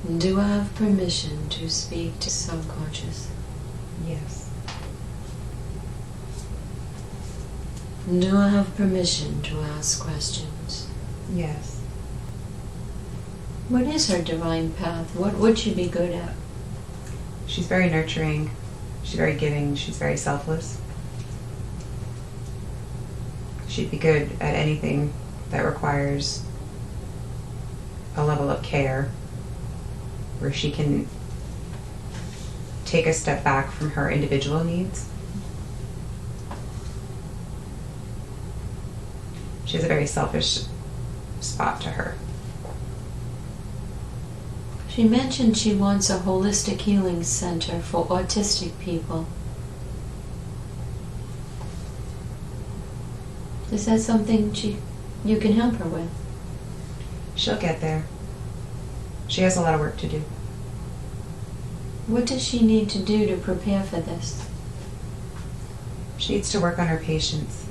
Do I have permission to speak to subconscious? Yes. Do I have permission to ask questions? Yes. What is her divine path? What would she be good at? She's very nurturing. She's very giving. She's very selfless. She'd be good at anything that requires a level of care where she can take a step back from her individual needs. She has a very selfish spot to her. She mentioned she wants a holistic healing center for autistic people. Is that something you can help her with? She'll get there. She has a lot of work to do. What does she need to do to prepare for this? She needs to work on her patience.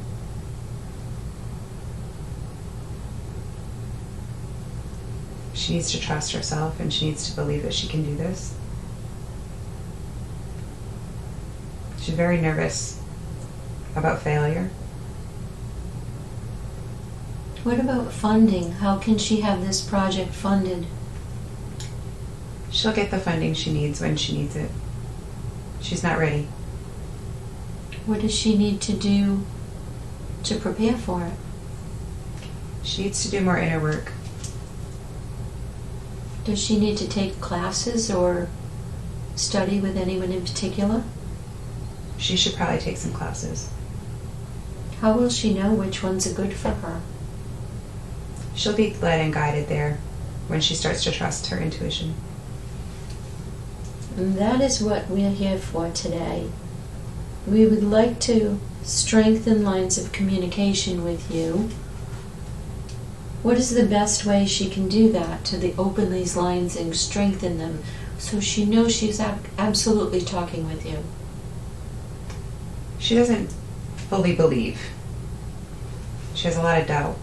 She needs to trust herself, and she needs to believe that she can do this. She's very nervous about failure. What about funding? How can she have this project funded? She'll get the funding she needs when she needs it. She's not ready. What does she need to do to prepare for it? She needs to do more inner work. Does she need to take classes or study with anyone in particular? She should probably take some classes. How will she know which ones are good for her? She'll be led and guided there when she starts to trust her intuition. And that is what we're here for today. We would like to strengthen lines of communication with you. What is the best way she can do that, to open these lines and strengthen them so she knows she's absolutely talking with you? She doesn't fully believe. She has a lot of doubt.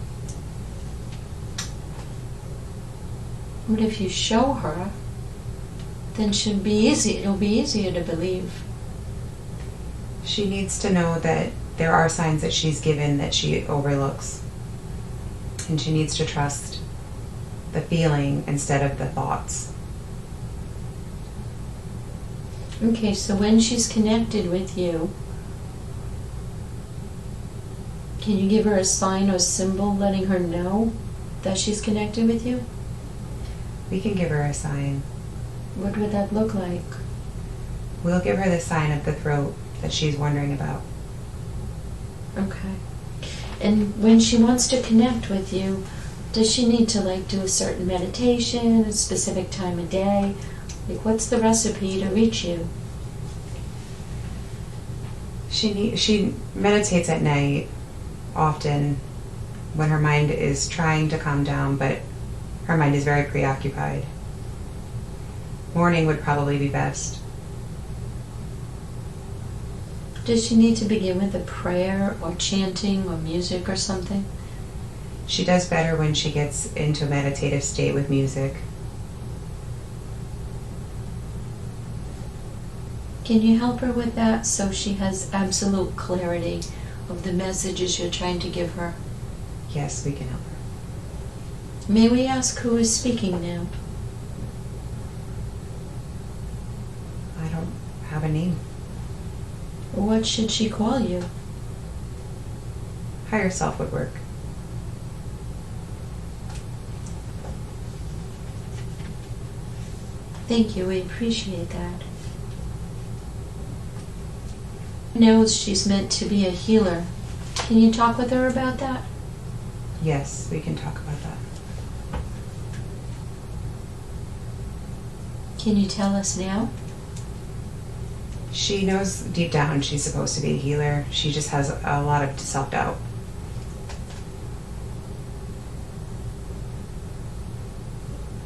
But if you show her, then it'll be easier to believe. She needs to know that there are signs that she's given that she overlooks. And she needs to trust the feeling instead of the thoughts. Okay, so when she's connected with you, can you give her a sign or symbol letting her know that she's connected with you? We can give her a sign. What would that look like? We'll give her the sign of the throat that she's wondering about. Okay. And when she wants to connect with you, does she need to do a certain meditation, a specific time of day? What's the recipe to reach you? She meditates at night often when her mind is trying to calm down, but her mind is very preoccupied. Morning would probably be best. Does she need to begin with a prayer or chanting or music or something? She does better when she gets into a meditative state with music. Can you help her with that so she has absolute clarity of the messages you're trying to give her? Yes, we can help her. May we ask who is speaking now? I don't have a name. What should she call you? Higher self would work. Thank you, we appreciate that. Knows she's meant to be a healer. Can you talk with her about that? Yes, we can talk about that. Can you tell us now? She knows deep down she's supposed to be a healer. She just has a lot of self-doubt.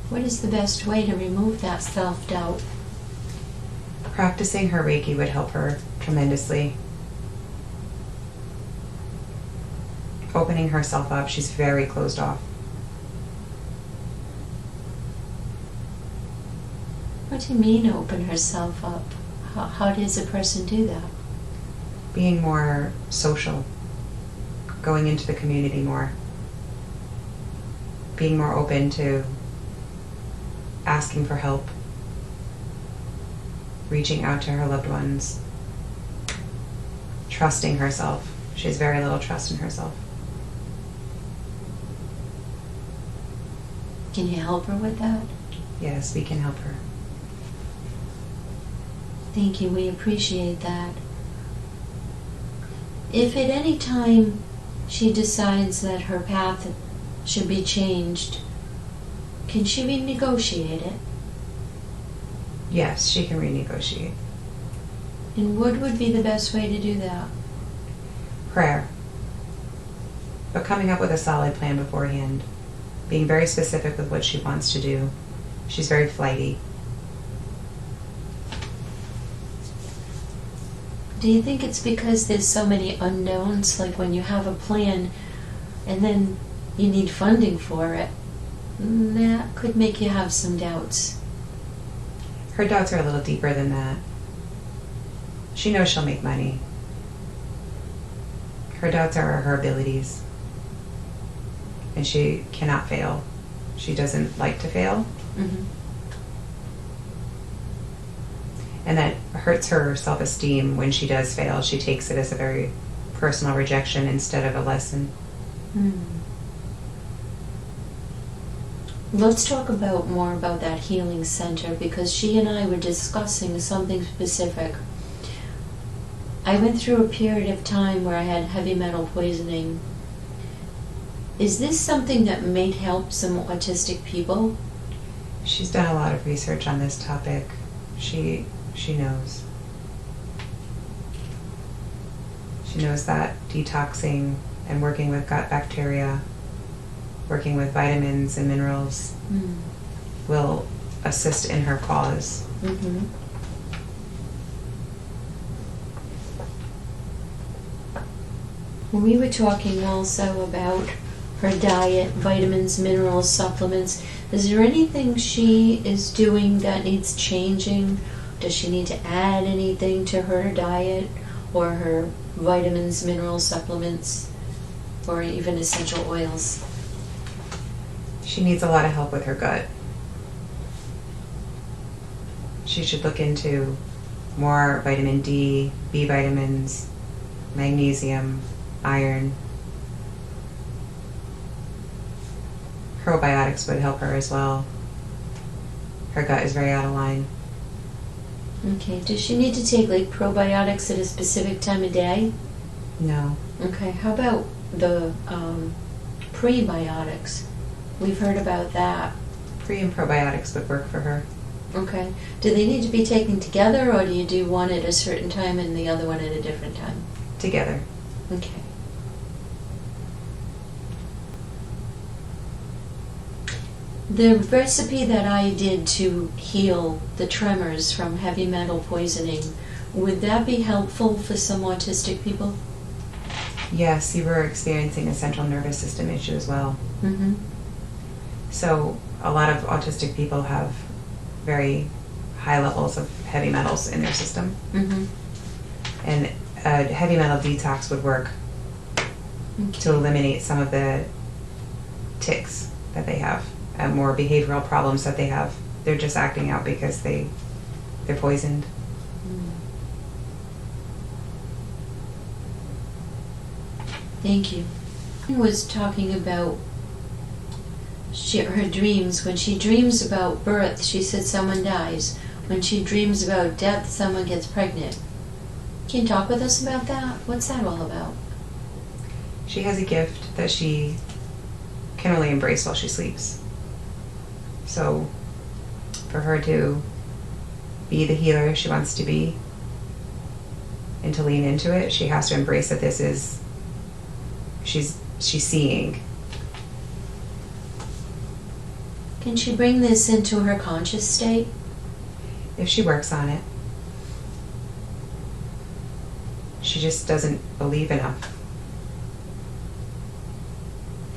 What is the best way to remove that self-doubt? Practicing her Reiki would help her tremendously. Opening herself up, she's very closed off. What do you mean open herself up? How does a person do that? Being more social, going into the community more, being more open to asking for help, reaching out to her loved ones, trusting herself. She has very little trust in herself. Can you help her with that? Yes, we can help her. Thank you, we appreciate that. If at any time she decides that her path should be changed, can she renegotiate it? Yes, she can renegotiate. And what would be the best way to do that? Prayer. But coming up with a solid plan beforehand. Being very specific with what she wants to do. She's very flighty. Do you think it's because there's so many unknowns, like when you have a plan and then you need funding for it? That could make you have some doubts. Her doubts are a little deeper than that. She knows she'll make money. Her doubts are her abilities. And she cannot fail. She doesn't like to fail. Mm-hmm. And that hurts her self-esteem when she does fail. She takes it as a very personal rejection instead of a lesson. Mm. Let's talk more about that healing center, because she and I were discussing something specific. I went through a period of time where I had heavy metal poisoning. Is this something that may help some autistic people? She's done a lot of research on this topic. She knows. She knows that detoxing and working with gut bacteria, working with vitamins and minerals will assist in her cause. Mm-hmm. We were talking also about her diet, vitamins, minerals, supplements. Is there anything she is doing that needs changing? Does she need to add anything to her diet or her vitamins, minerals, supplements, or even essential oils? She needs a lot of help with her gut. She should look into more vitamin D, B vitamins, magnesium, iron. Probiotics would help her as well. Her gut is very out of line. Okay, does she need to take like probiotics at a specific time of day? No. Okay, how about the prebiotics? We've heard about that. Pre and probiotics would work for her. Okay. Do they need to be taken together, or do you do one at a certain time and the other one at a different time? Together. Okay. The recipe that I did to heal the tremors from heavy metal poisoning, would that be helpful for some autistic people? Yes, you were experiencing a central nervous system issue as well. Mm-hmm. So a lot of autistic people have very high levels of heavy metals in their system. Mm-hmm. And a heavy metal detox would work to eliminate some of the tics that they have, and more behavioral problems that they have. They're just acting out because they're poisoned. Thank you. Was talking about her dreams. When she dreams about birth, she said someone dies. When she dreams about death, someone gets pregnant. Can you talk with us about that? What's that all about? She has a gift that she can only embrace while she sleeps. So for her to be the healer she wants to be and to lean into it, she has to embrace that this is, she's seeing. Can she bring this into her conscious state? If she works on it. She just doesn't believe enough.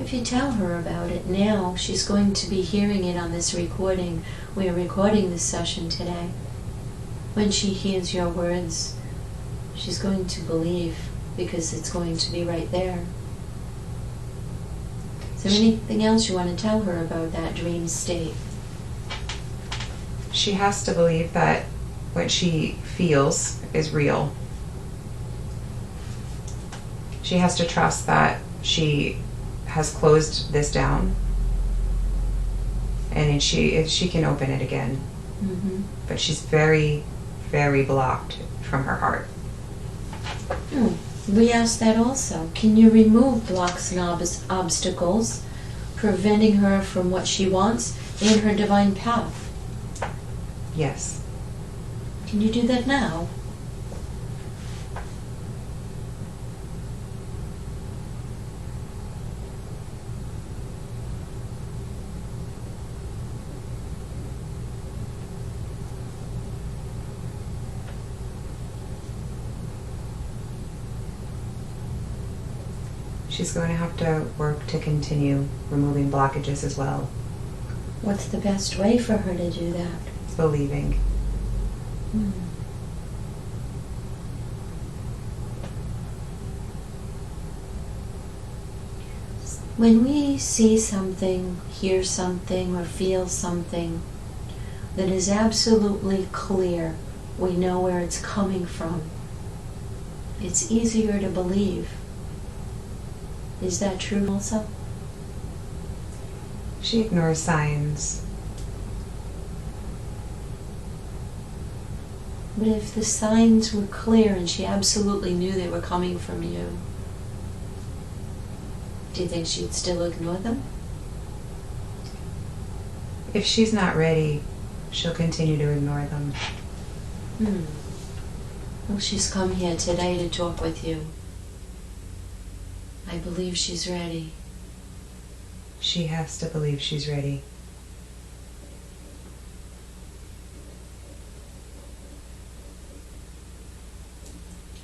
If you tell her about it now, she's going to be hearing it on this recording. We are recording this session today. When she hears your words, she's going to believe, because it's going to be right there. Is there anything else you want to tell her about that dream state? She has to believe that what she feels is real. She has to trust that she has closed this down, and she can open it again. Mm-hmm. But she's very, very blocked from her heart. We asked that also. Can you remove blocks and obstacles preventing her from what she wants in her divine path? Yes. Can you do that now? She's going to have to work to continue removing blockages as well. What's the best way for her to do that? Believing. When we see something, hear something, or feel something that is absolutely clear, we know where it's coming from, it's easier to believe. Is that true also? She ignores signs. But if the signs were clear and she absolutely knew they were coming from you, do you think she'd still ignore them? If she's not ready, she'll continue to ignore them. Well, she's come here today to talk with you. I believe she's ready. She has to believe she's ready.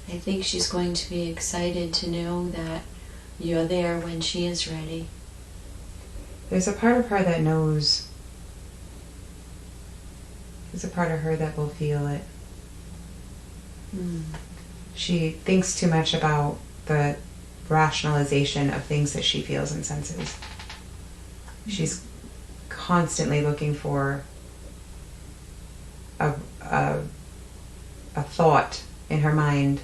I think she's going to be excited to know that you're there when she is ready. There's a part of her that knows. There's a part of her that will feel it. She thinks too much about the rationalization of things that she feels and senses. She's constantly looking for a thought in her mind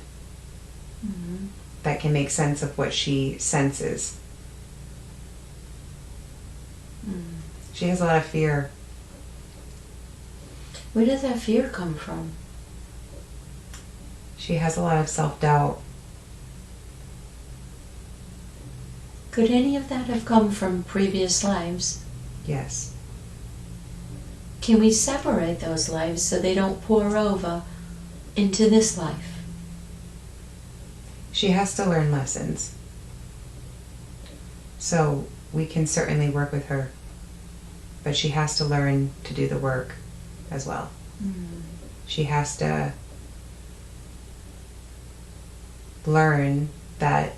that can make sense of what she senses. She has a lot of fear. Where does that fear come from? She has a lot of self-doubt. Could any of that have come from previous lives? Yes. Can we separate those lives so they don't pour over into this life? She has to learn lessons. So we can certainly work with her, but she has to learn to do the work as well. She has to learn that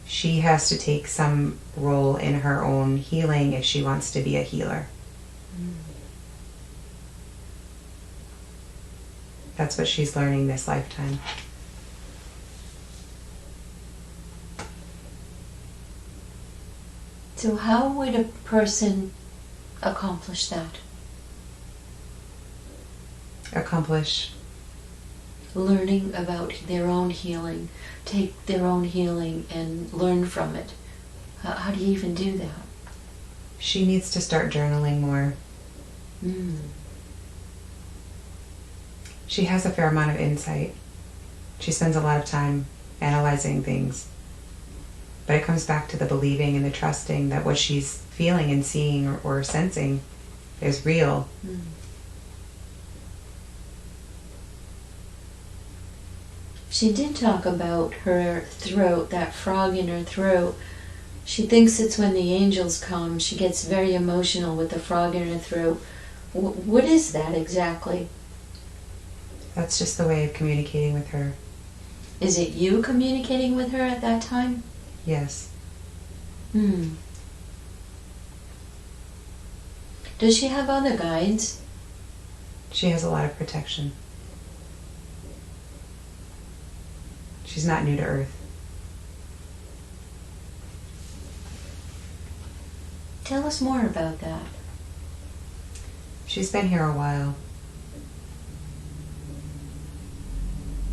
she has to take some role in her own healing if she wants to be a healer. That's what she's learning this lifetime. So how would a person accomplish that? Accomplish Learning about their own healing, take their own healing and learn from it. How do you even do that? She needs to start journaling more. She has a fair amount of insight. She spends a lot of time analyzing things. But it comes back to the believing and the trusting that what she's feeling and seeing or sensing is real. She did talk about her throat, that frog in her throat. She thinks it's when the angels come. She gets very emotional with the frog in her throat. What is that exactly? That's just the way of communicating with her. Is it you communicating with her at that time? Yes. Does she have other guides? She has a lot of protection. She's not new to Earth. Tell us more about that. She's been here a while.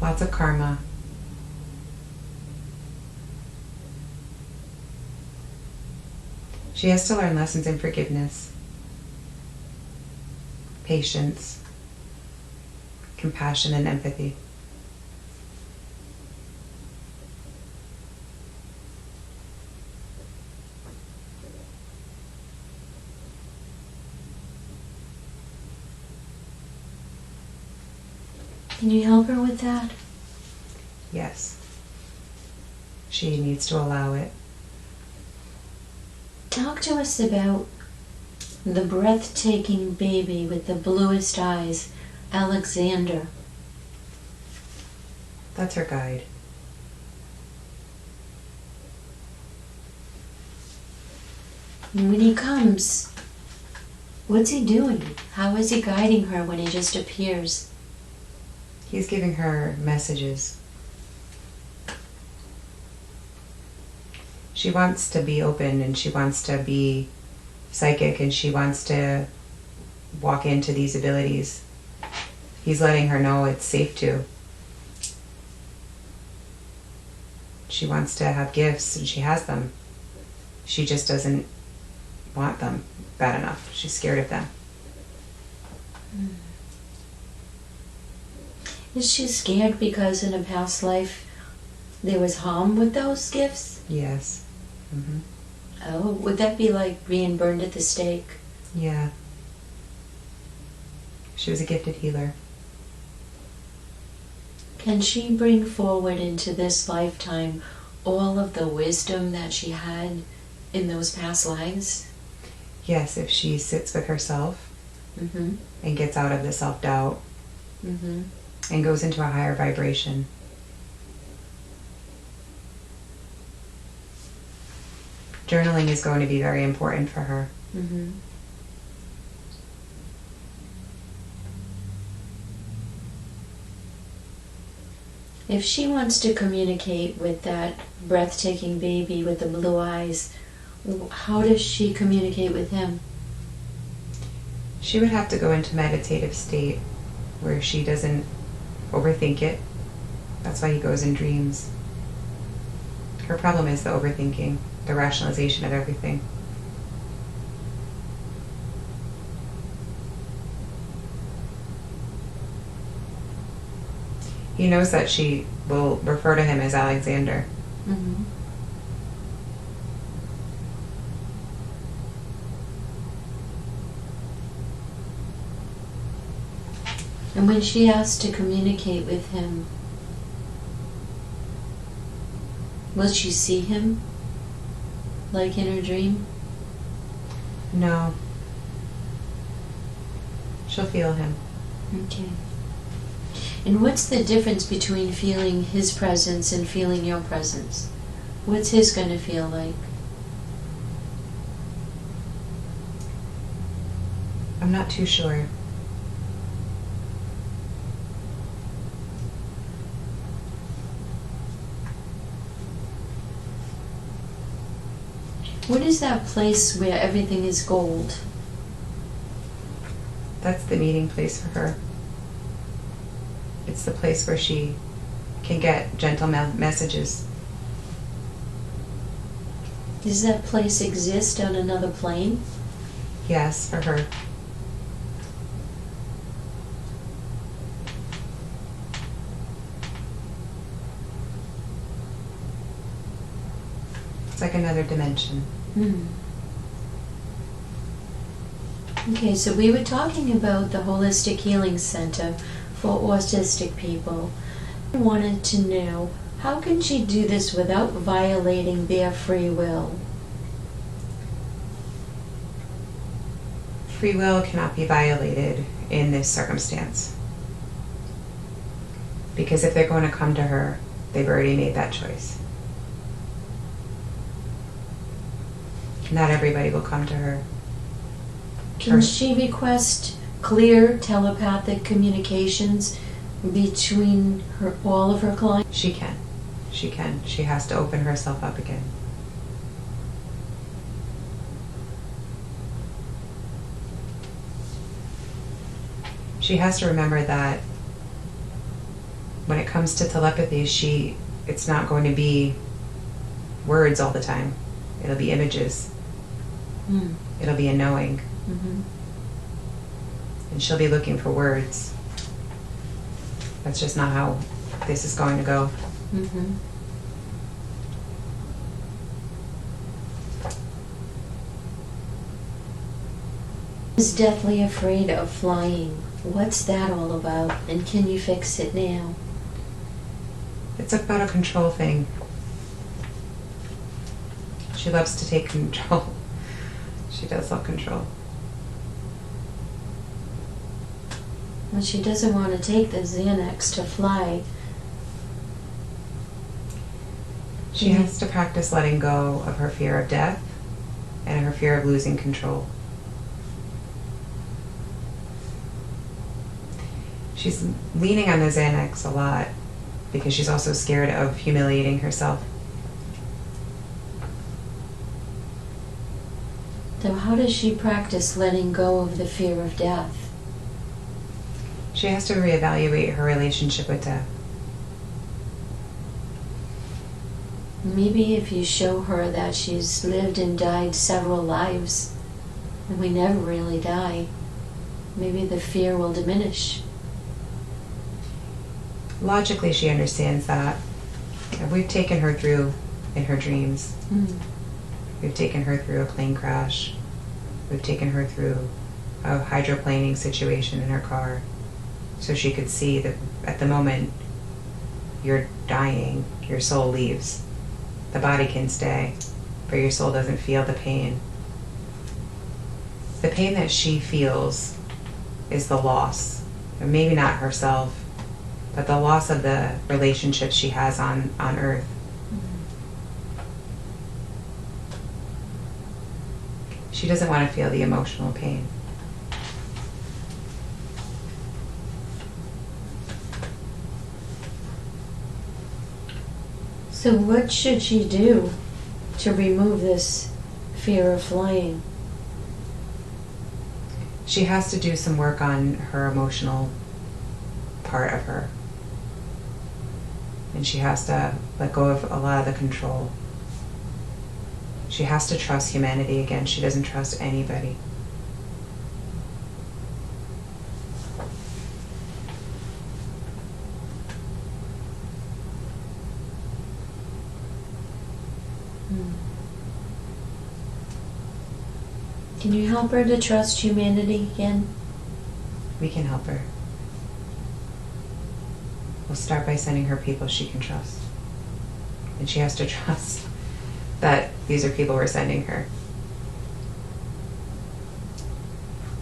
Lots of karma. She has to learn lessons in forgiveness, patience, compassion, and empathy. Can you help her with that? Yes. She needs to allow it. Talk to us about the breathtaking baby with the bluest eyes, Alexander. That's her guide. And when he comes, what's he doing? How is he guiding her when he just appears? He's giving her messages. She wants to be open, and she wants to be psychic, and she wants to walk into these abilities. He's letting her know it's safe to. She wants to have gifts, and she has them. She just doesn't want them bad enough. She's scared of them. Is she scared because in a past life there was harm with those gifts? Yes. Mm-hmm. Oh, would that be like being burned at the stake? Yeah. She was a gifted healer. Can she bring forward into this lifetime all of the wisdom that she had in those past lives? Yes, if she sits with herself Mm-hmm. and gets out of the self-doubt Mm-hmm. and goes into a higher vibration. Journaling is going to be very important for her. Mm-hmm. If she wants to communicate with that breathtaking baby with the blue eyes, how does she communicate with him? She would have to go into meditative state where she doesn't overthink it. That's why he goes in dreams. Her problem is the overthinking, the rationalization of everything. He knows that she will refer to him as Alexander. Mm-hmm. And when she asks to communicate with him, will she see him? Like in her dream? No. She'll feel him. Okay. And what's the difference between feeling his presence and feeling your presence? What's his going to feel like? I'm not too sure. What is that place where everything is gold? That's the meeting place for her. It's the place where she can get gentle messages. Does that place exist on another plane? Yes, for her. It's like another dimension. Okay, so we were talking about the Holistic Healing Center for autistic people. I wanted to know, how can she do this without violating their free will? Free will cannot be violated in this circumstance. Because if they're going to come to her, they've already made that choice. Not everybody will come to her. Can she request clear telepathic communications between all of her clients? She can. She can. She has to open herself up again. She has to remember that when it comes to telepathy, it's not going to be words all the time. It'll be images. It'll be a knowing. And she'll be looking for words. That's just not how this is going to go. Is deathly afraid of flying. What's that all about? And can you fix it now? It's about a control thing. She loves to take control. She does love control. Well, she doesn't want to take the Xanax to fly. She has to practice letting go of her fear of death and her fear of losing control. She's leaning on the Xanax a lot because she's also scared of humiliating herself. So how does she practice letting go of the fear of death? She has to reevaluate her relationship with death. Maybe if you show her that she's lived and died several lives, and we never really die, maybe the fear will diminish. Logically, she understands that. We've taken her through in her dreams. We've taken her through a plane crash. We've taken her through a hydroplaning situation in her car. So she could see that at the moment you're dying, your soul leaves. The body can stay, but your soul doesn't feel the pain. The pain that she feels is the loss. And maybe not herself, but the loss of the relationships she has on Earth. She doesn't want to feel the emotional pain. So what should she do to remove this fear of flying? She has to do some work on her emotional part of her. And she has to let go of a lot of the control. She has to trust humanity again. She doesn't trust anybody. Can you help her to trust humanity again? We can help her. We'll start by sending her people she can trust. And she has to trust that these are people we're sending her.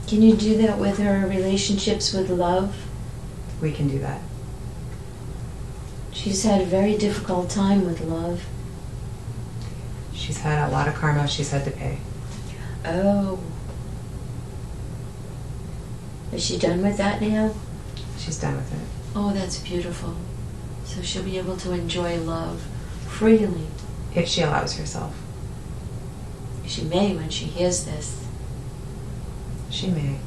Can you do that with her relationships with love? We can do that. She's had a very difficult time with love. She's had a lot of karma she's had to pay. Oh. Is she done with that now? She's done with it. Oh, that's beautiful. So she'll be able to enjoy love freely. If she allows herself. She may when she hears this. She may.